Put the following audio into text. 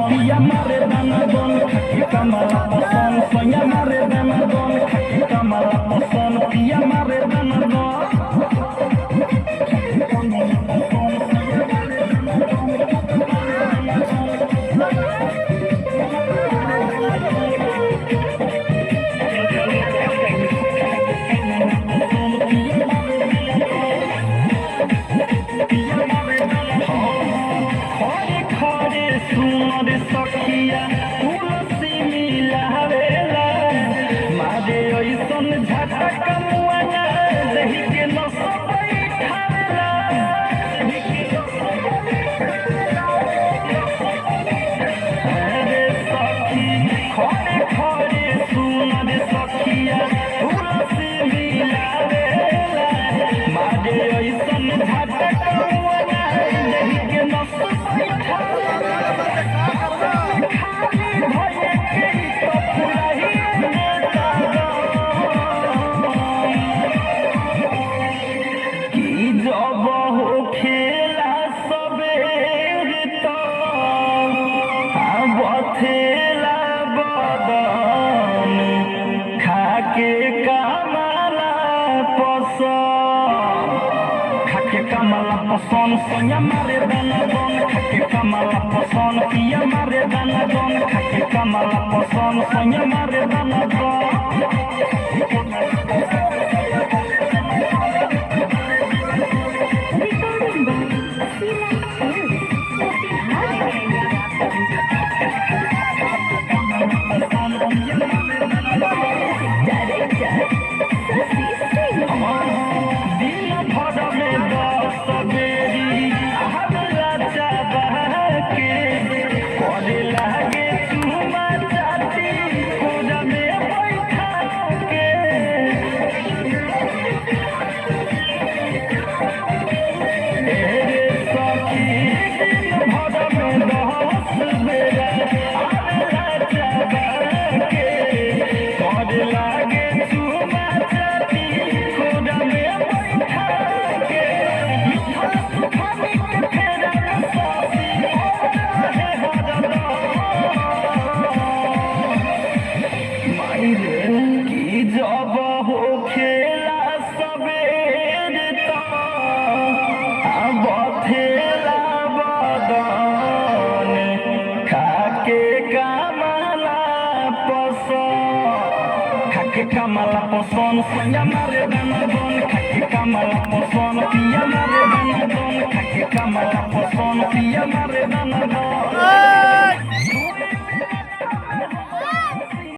पिया मारे दाना दोन खाके कमला पसंद सोया मारे दाना दोन खाके कमला पसंद पिया मारे दाना दोन सखिया तुलसी मिलावेला मारे ऐसन झटक मुआना दही के नस बैठावेला अरे सखी खड़े खड़े सुन रे सखिया तुलसी मिलावेला मारे ऐसन झटक मुआना दही के नस बैठावेला जब हो खेला सबेर तो बथेला बदन खाके कमला पसंद खाके कमला पसंद सोया मारे दाना दोन खाके कमला पसंद पिया मारे दाना दोन खाके कमला पसंद सोया मारे दाना दोन जब हो खेला सबेर तो बथेला बदन खाके कमला पसंद खाके कमला पसंद सोया मारे दाना दोन खाके कमला पसंद पिया मारे दाना दोन खाके कमला पसंद पिया मारे दाना दोन